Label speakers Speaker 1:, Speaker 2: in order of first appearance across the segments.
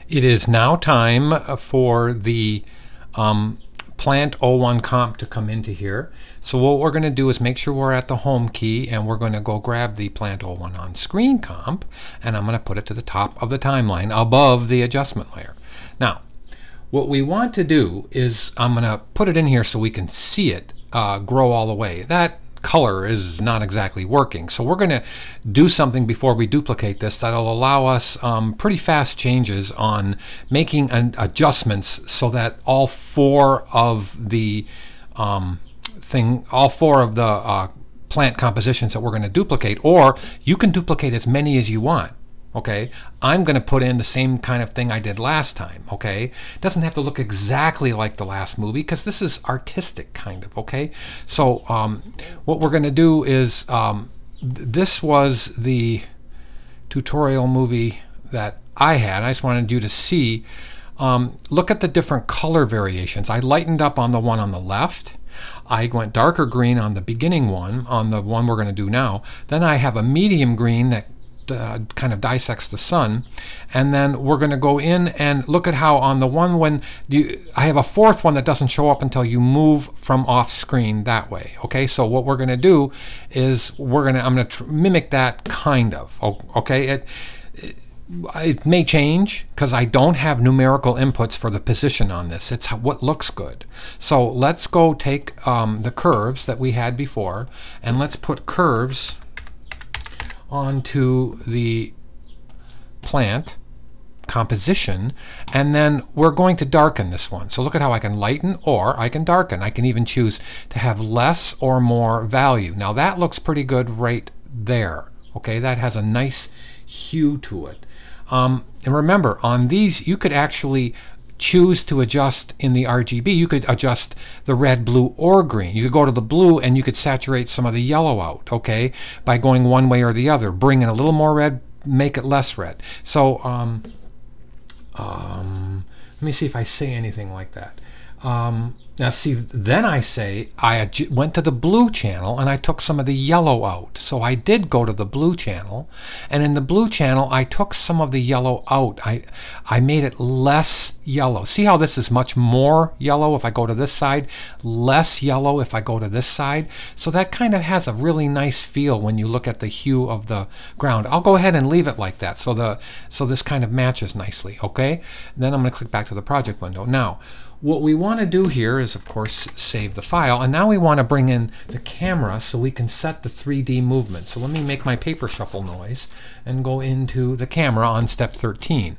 Speaker 1: It is now time for the Plant 01 comp to come into here. So what we're going to do is make sure we're at the home key, and we're going to go grab the Plant 01 on screen comp, and I'm going to put it to the top of the timeline above the adjustment layer. Now what we want to do is I'm going to put it in here so we can see it grow all the way. That color is not exactly working, so we're going to do something before we duplicate this that'll allow us pretty fast changes on making adjustments so that all four of the plant compositions that we're going to duplicate, or you can duplicate as many as you want. Okay, I'm going to put in the same kind of thing I did last time. Okay, it doesn't have to look exactly like the last movie because this is artistic kind of. Okay, so what we're going to do is this was the tutorial movie that I had. I just wanted you to see, look at the different color variations. I lightened up on the one on the left. I went darker green on the beginning one, on the one we're going to do now. Then I have a medium green that kind of dissects the sun, and then we're going to go in and look at how on the one when I have a fourth one that doesn't show up until you move from off screen that way. Okay, so what we're going to do is I'm going to mimic that kind of. Okay, it may change because I don't have numerical inputs for the position on this. It's what looks good. So let's go take the curves that we had before, and let's put curves onto the plant composition, and then we're going to darken this one. So look at how I can lighten or I can darken. I can even choose to have less or more value. Now that looks pretty good right there. Okay, that has a nice hue to it. And remember, on these you could actually choose to adjust in the RGB. You could adjust the red, blue, or green. You could go to the blue and you could saturate some of the yellow out, okay, by going one way or the other. Bring in a little more red, make it less red. So let me see if I say anything like that. Now see, then I say I went to the blue channel and I took some of the yellow out. So I did go to the blue channel, and in the blue channel I took some of the yellow out. I made it less yellow. See how this is much more yellow if I go to this side, less yellow if I go to this side. So that kind of has a really nice feel when you look at the hue of the ground. I'll go ahead and leave it like that so this kind of matches nicely. Okay, and then I'm going to click back to the project window. Now what we want to do here is, of course, save the file, and now we want to bring in the camera so we can set the 3D movement. So let me make my paper shuffle noise and go into the camera on step 13.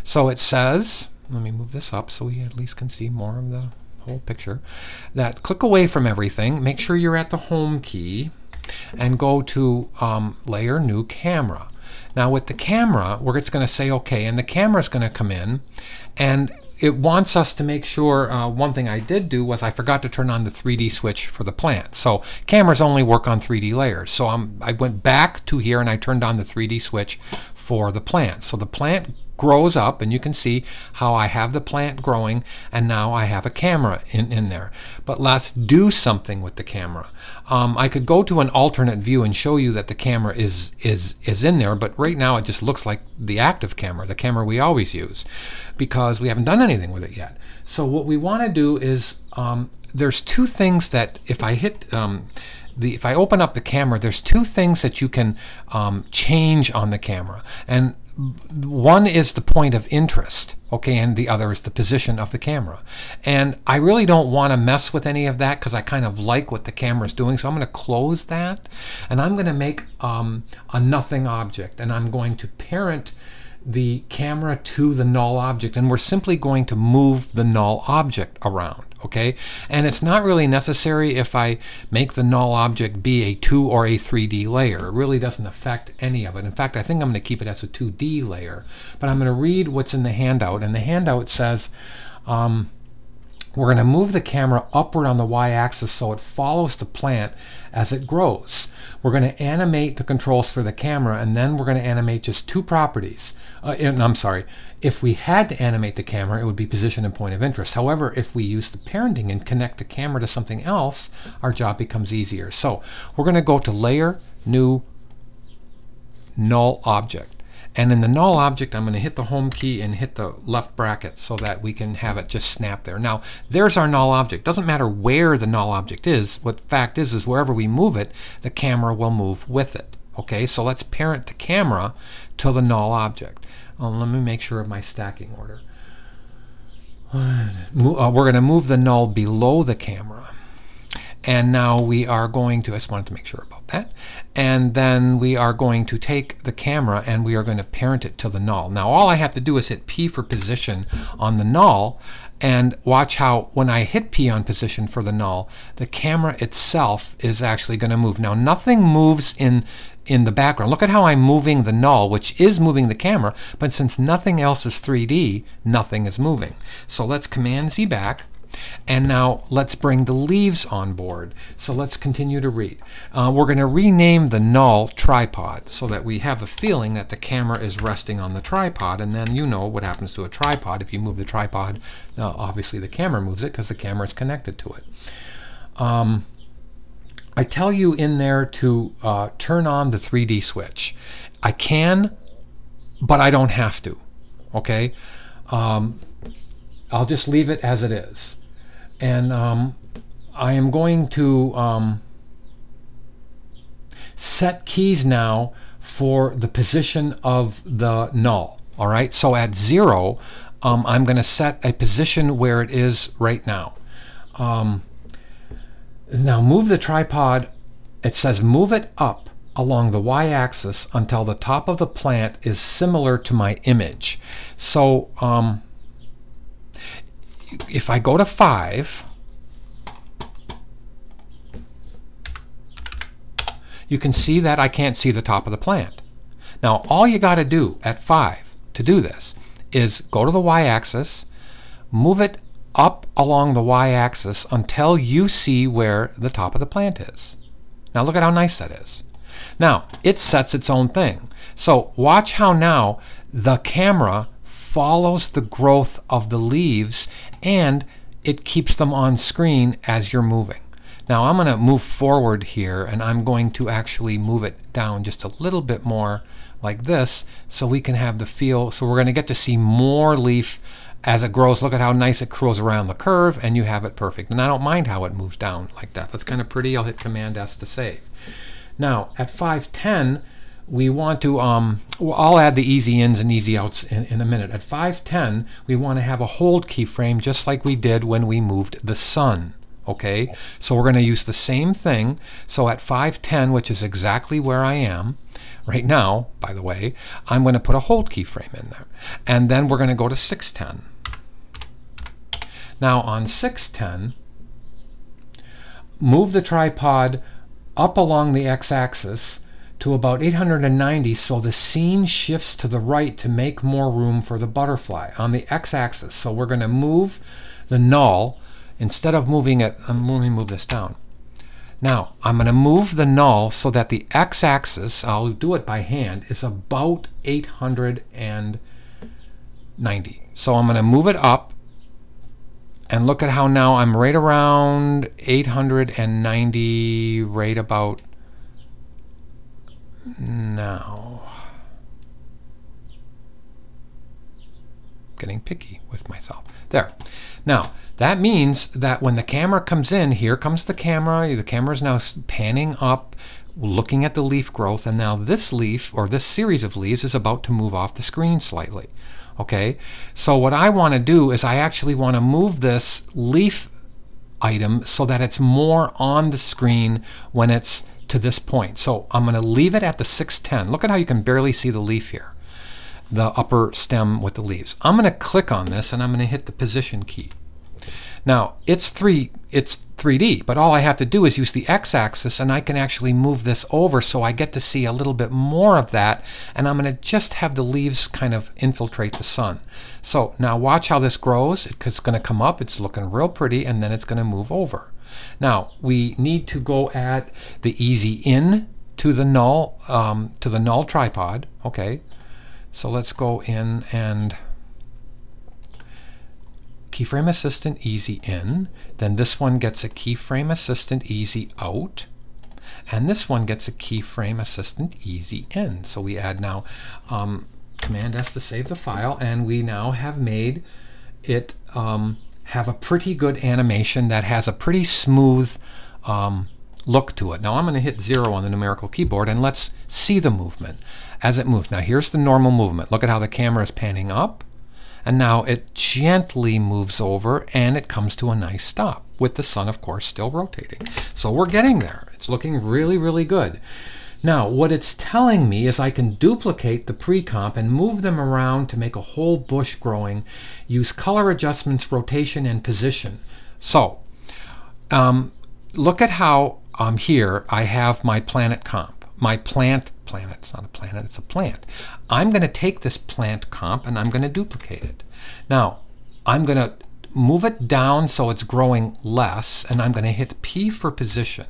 Speaker 1: So it says, let me move this up so we at least can see more of the whole picture, that click away from everything, make sure you're at the home key, and go to Layer, New Camera. Now with the camera, it's going to say OK, and the camera is going to come in, and it wants us to make sure, one thing I did do was I forgot to turn on the 3D switch for the plant. So cameras only work on 3D layers. So I went back to here and I turned on the 3D switch for the plant. So the plant grows up, and you can see how I have the plant growing, and now I have a camera in there. But let's do something with the camera. I could go to an alternate view and show you that the camera is in there, but right now it just looks like the active camera, the camera we always use, because we haven't done anything with it yet. So what we want to do is there's two things that if I hit if I open up the camera, there's two things that you can change on the camera, and one is the point of interest, okay, and the other is the position of the camera. And I really don't want to mess with any of that because I kind of like what the camera is doing. So I'm going to close that, and I'm going to make a nothing object, and I'm going to parent the camera to the null object, and we're simply going to move the null object around. Okay, and it's not really necessary if I make the null object be a 2 or a 3D layer. It really doesn't affect any of it. In fact, I think I'm going to keep it as a 2D layer, but I'm going to read what's in the handout, and the handout says we're going to move the camera upward on the y-axis so it follows the plant as it grows. We're going to animate the controls for the camera, and then we're going to animate just two properties. I'm sorry, if we had to animate the camera, it would be position and point of interest. However, if we use the parenting and connect the camera to something else, our job becomes easier. So we're going to go to Layer, New, Null Object. And in the null object, I'm going to hit the home key and hit the left bracket so that we can have it just snap there. Now, there's our null object. Doesn't matter where the null object is. What fact is wherever we move it, the camera will move with it. Okay, so let's parent the camera to the null object. Let me make sure of my stacking order. We're going to move the null below the camera. And now we are going to, I just wanted to make sure about that. And then we are going to take the camera and we are going to parent it to the null. Now all I have to do is hit P for position on the null, and watch how when I hit P on position for the null, the camera itself is actually going to move. Now nothing moves in the background. Look at how I'm moving the null, which is moving the camera, but since nothing else is 3D, nothing is moving. So let's Command Z back. And now let's bring the leaves on board. So let's continue to read. We're going to rename the null tripod so that we have a feeling that the camera is resting on the tripod, and then you know what happens to a tripod. If you move the tripod, obviously the camera moves it because the camera is connected to it. I tell you in there to turn on the 3D switch. I can, but I don't have to. Okay? I'll just leave it as it is. And I am going to set keys now for the position of the null. All right, so at 0, I'm going to set a position where it is right now. Now move the tripod. It says move it up along the y-axis until the top of the plant is similar to my image. So if I go to 5, you can see that I can't see the top of the plant. Now all you got to do at 5 to do this is go to the y-axis, move it up along the y-axis until you see where the top of the plant is. Now look at how nice that is. Now it sets its own thing. So watch how now the camera follows the growth of the leaves and it keeps them on screen as you're moving. Now I'm going to move forward here, and I'm going to actually move it down just a little bit more like this so we can have the feel. So we're going to get to see more leaf as it grows. Look at how nice it curls around the curve, and you have it perfect. And I don't mind how it moves down like that. That's kind of pretty. I'll hit Command S to save. Now at 5:10 we want to, well, I'll add the easy ins and easy outs in a minute. At 5:10 we want to have a hold keyframe just like we did when we moved the sun. Okay, so we're going to use the same thing. So at 5:10, which is exactly where I am right now, by the way, I'm going to put a hold keyframe in there. And then we're going to go to 6:10. Now on 6:10, move the tripod up along the x-axis to about 890 so the scene shifts to the right to make more room for the butterfly on the x-axis. So we're going to move the null. Instead of moving it, let me move this down. Now I'm going to move the null so that the x-axis, I'll do it by hand, is about 890. So I'm going to move it up, and look at how now I'm right around 890, right about now. Getting picky with myself. There. Now that means that when the camera comes in, here comes the camera is now panning up, looking at the leaf growth, and now this leaf, or this series of leaves, is about to move off the screen slightly. Okay, so what I want to do is I actually want to move this leaf item so that it's more on the screen when it's to this point. So I'm going to leave it at the 6:10. Look at how you can barely see the leaf here, the upper stem with the leaves. I'm going to click on this and I'm going to hit the position key. Now it's 3D, but all I have to do is use the x-axis, and I can actually move this over so I get to see a little bit more of that, and I'm going to just have the leaves kind of infiltrate the sun. So now watch how this grows. It's going to come up, it's looking real pretty, and then it's going to move over. Now we need to go add the easy in to the null tripod. Okay, so let's go in and keyframe assistant easy in, then this one gets a keyframe assistant easy out, and this one gets a keyframe assistant easy in. So we add now Command S to save the file, and we now have made it have a pretty good animation that has a pretty smooth look to it. Now I'm going to hit 0 on the numerical keyboard, and let's see the movement as it moves. Now here's the normal movement. Look at how the camera is panning up, and now it gently moves over and it comes to a nice stop, with the sun of course still rotating. So we're getting there. It's looking really, really good. Now what it's telling me is I can duplicate the pre-comp and move them around to make a whole bush growing, use color adjustments, rotation, and position. So look at how here I have my planet comp, my planet, it's not a planet, it's a plant. I'm going to take this plant comp and I'm going to duplicate it. Now I'm going to move it down so it's growing less, and I'm going to hit P for position.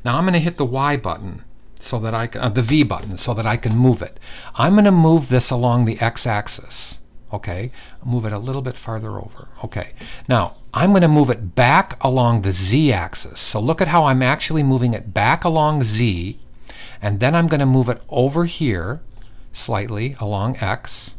Speaker 1: Now I'm going to hit the Y button so that I can, the V button, so that I can move it. I'm going to move this along the x-axis. Okay, move it a little bit farther over. Okay, now I'm going to move it back along the z-axis. So look at how I'm actually moving it back along z, and then I'm going to move it over here slightly along x,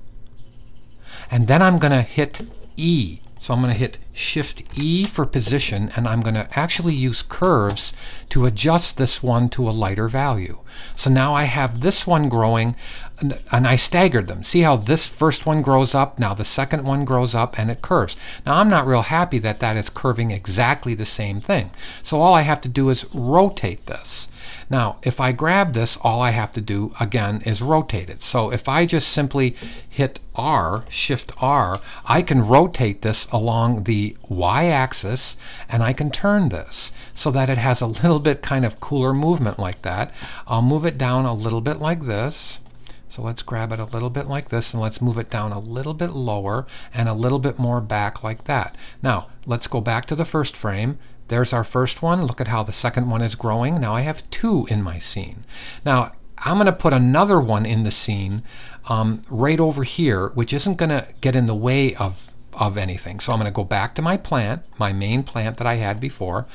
Speaker 1: and then I'm going to hit E. So I'm going to hit Shift E for position, and I'm going to actually use curves to adjust this one to a lighter value. So now I have this one growing, and I staggered them. See how this first one grows up, now the second one grows up, and it curves. Now I'm not real happy that that is curving exactly the same thing. So all I have to do is rotate this. Now if I grab this, all I have to do again is rotate it. So if I just simply hit R, Shift R, I can rotate this along the y-axis, and I can turn this so that it has a little bit kind of cooler movement like that. I'll move it down a little bit like this. So let's grab it a little bit like this, and let's move it down a little bit lower and a little bit more back like that. Now let's go back to the first frame. There's our first one. Look at how the second one is growing. Now I have 2 in my scene. Now I'm going to put another one in the scene right over here, which isn't going to get in the way of anything. So I'm going to go back to my plant, my main plant that I had before.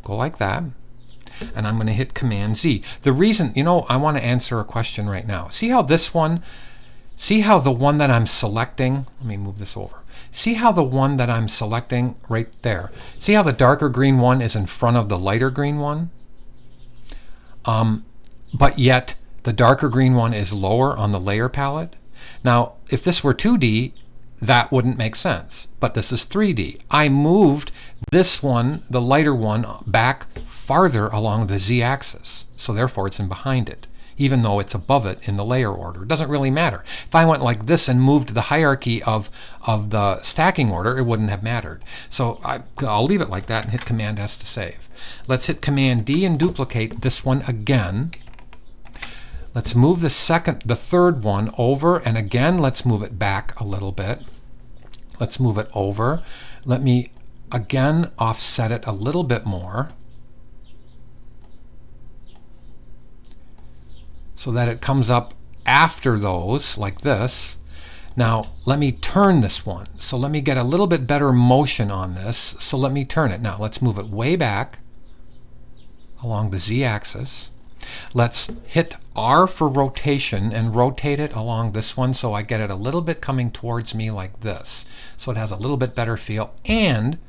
Speaker 1: Go like that. And I'm going to hit Command Z. The reason, you know, I want to answer a question right now. See how this one, see how the one that I'm selecting, let me move this over. See how the one that I'm selecting right there, see how the darker green one is in front of the lighter green one? But yet the darker green one is lower on the layer palette. Now, if this were 2D, that wouldn't make sense. But this is 3D. I moved this one, the lighter one, back farther along the z-axis. So therefore it's in behind it, even though it's above it in the layer order. It doesn't really matter. If I went like this and moved the hierarchy of the stacking order, it wouldn't have mattered. So I'll leave it like that and hit Command S to save. Let's hit Command D and duplicate this one again. Let's move the third one over, and again let's move it back a little bit. Let's move it over. Let me again offset it a little bit more so that it comes up after those like this. Now let me turn this one. So let me get a little bit better motion on this. So let me turn it. Now let's move it way back along the z-axis. Let's hit R for rotation and rotate it along this one so I get it a little bit coming towards me like this. So it has a little bit better feel. And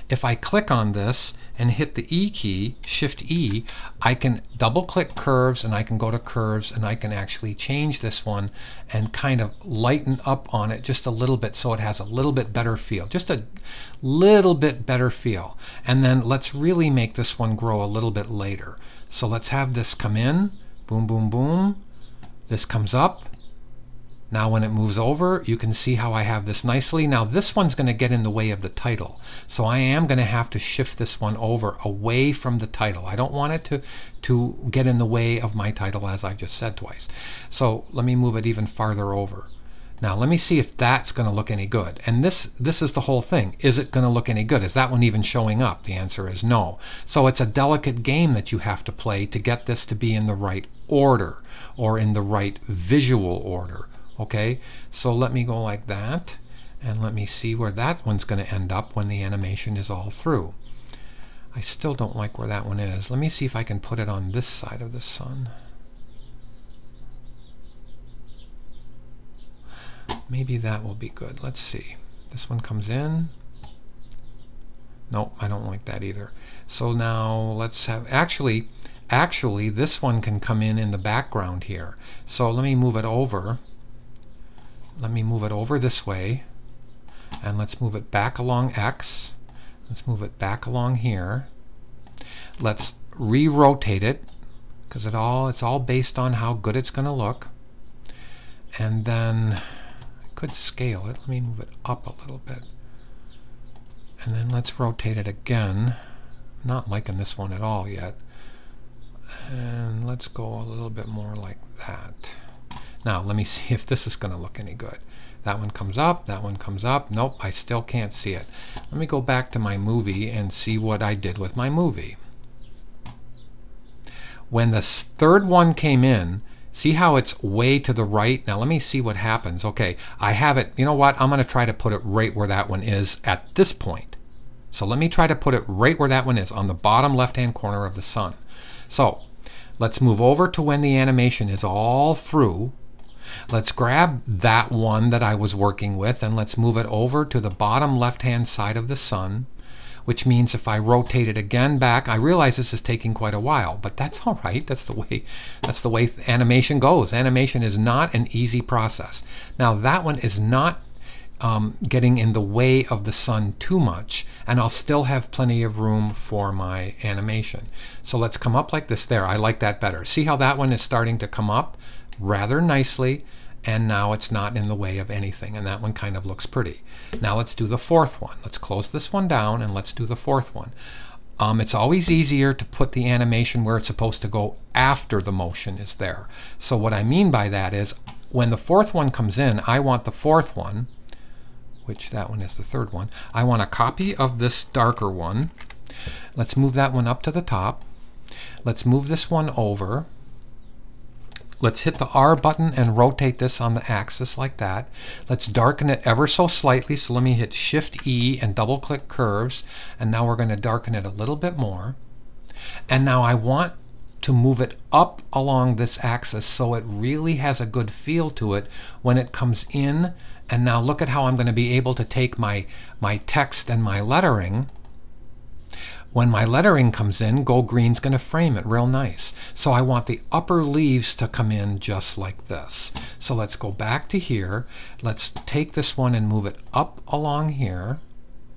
Speaker 1: if I click on this and hit the E key, Shift E, I can double click curves, and I can go to curves, and I can actually change this one and kind of lighten up on it just a little bit so it has a little bit better feel. Just a little bit better feel. And then let's really make this one grow a little bit later. So let's have this come in, boom, boom, boom. This comes up. Now when it moves over, you can see how I have this nicely. Now this one's going to get in the way of the title. So I am going to have to shift this one over away from the title. I don't want it to get in the way of my title, as I just said twice. So let me move it even farther over. Now let me see if that's going to look any good. And this is the whole thing. Is it going to look any good? Is that one even showing up? The answer is no. So it's a delicate game that you have to play to get this to be in the right order, or in the right visual order. Okay, so let me go like that, and let me see where that one's going to end up when the animation is all through. I still don't like where that one is. Let me see if I can put it on this side of the sun. Maybe that will be good. Let's see. This one comes in. Nope, I don't like that either. So now let's have, actually this one can come in the background here. So let me move it over. Let me move it over this way. And let's move it back along X. Let's move it back along here. Let's re-rotate it, because it's all based on how good it's going to look. And then I could scale it. Let me move it up a little bit. And then let's rotate it again. Not liking this one at all yet. And let's go a little bit more like that. Now let me see if this is going to look any good. That one comes up, that one comes up. Nope, I still can't see it. Let me go back to my movie and see what I did with my movie. When the third one came in, see how it's way to the right? Now let me see what happens. Okay, I have it. You know what? I'm going to try to put it right where that one is at this point. So let me try to put it right where that one is, on the bottom left-hand corner of the sun. So let's move over to when the animation is all through. Let's grab that one that I was working with and let's move it over to the bottom left-hand side of the sun, which means if I rotate it again back, I realize this is taking quite a while, but that's all right. That's the way animation goes. Animation is not an easy process. Now that one is not getting in the way of the sun too much, and I'll still have plenty of room for my animation. So let's come up like this there. I like that better. See how that one is starting to come up rather nicely, and now it's not in the way of anything, and that one kind of looks pretty. Now let's do the fourth one. Let's close this one down and let's do the fourth one. It's always easier to put the animation where it's supposed to go after the motion is there. So what I mean by that is when the fourth one comes in, I want the fourth one, which that one is the third one, I want a copy of this darker one. Let's move that one up to the top. Let's move this one over. Let's hit the R button and rotate this on the axis like that. Let's darken it ever so slightly. So let me hit Shift E and double click curves. And now we're going to darken it a little bit more. And now I want to move it up along this axis so it really has a good feel to it when it comes in. And now look at how I'm going to be able to take my text and my lettering. When my lettering comes in, GoGreen's going to frame it real nice. So I want the upper leaves to come in just like this. So let's go back to here. Let's take this one and move it up along here.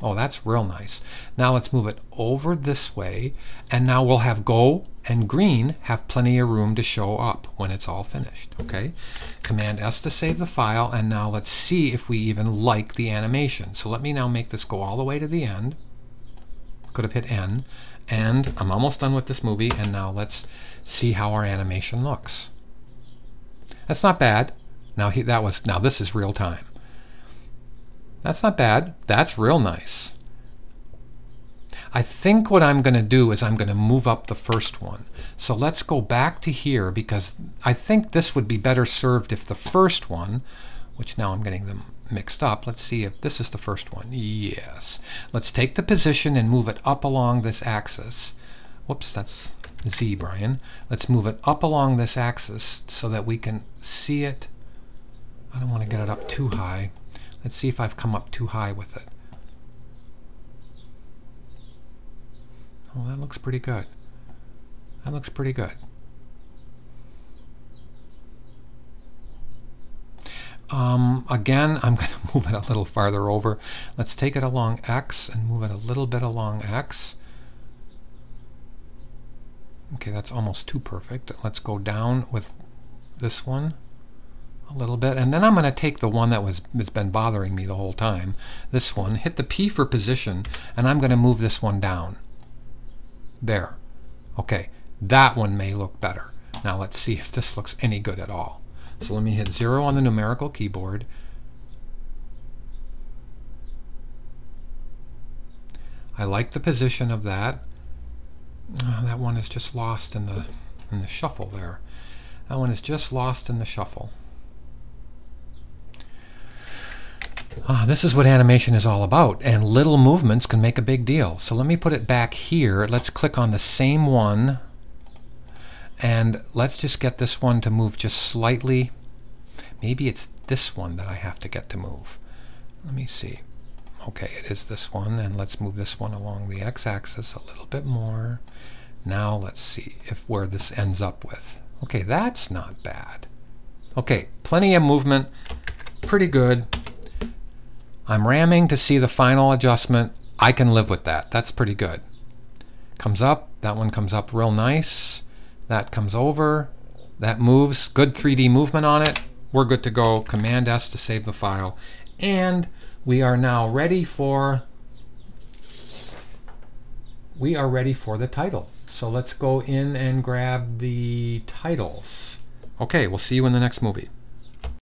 Speaker 1: Oh, that's real nice. Now let's move it over this way. And now we'll have Go and Green have plenty of room to show up when it's all finished. Okay? Command S to save the file. And now let's see if we even like the animation. So let me now make this go all the way to the end. Could have hit N, and I'm almost done with this movie, and now let's see how our animation looks. That's not bad. Now this is real time. That's not bad. That's real nice. I think what I'm going to do is I'm going to move up the first one. So let's go back to here, because I think this would be better served if the first one, which now I'm getting them mixed up. Let's see if this is the first one. Yes. Let's take the position and move it up along this axis. Whoops, that's Z, Brian. Let's move it up along this axis so that we can see it. I don't want to get it up too high. Let's see if I've come up too high with it. Oh, that looks pretty good. That looks pretty good. Again, I'm going to move it a little farther over. Let's take it along X and move it a little bit along X. Okay, that's almost too perfect. Let's go down with this one a little bit. And then I'm going to take the one that has been bothering me the whole time, this one, hit the P for position, and I'm going to move this one down. There. Okay, that one may look better. Now let's see if this looks any good at all. So let me hit 0 on the numerical keyboard. I like the position of that. Oh, that one is just lost in the shuffle there. That one is just lost in the shuffle. This is what animation is all about, and little movements can make a big deal. So let me put it back here. Let's click on the same one. And let's just get this one to move just slightly, Maybe it's this one that I have to get to move. Let me see. Okay, it is this one, and let's move this one along the x-axis a little bit more. Now let's see if where this ends up with. Okay, that's not bad. Okay, plenty of movement, pretty good. I'm ramming to see the final adjustment. I can live with that. That's pretty good. Comes up, that one comes up real nice. That comes over, that moves, good 3D movement on it. We're good to go. Command S to save the file. And we are now ready for the title. So let's go in and grab the titles. Okay, we'll see you in the next movie.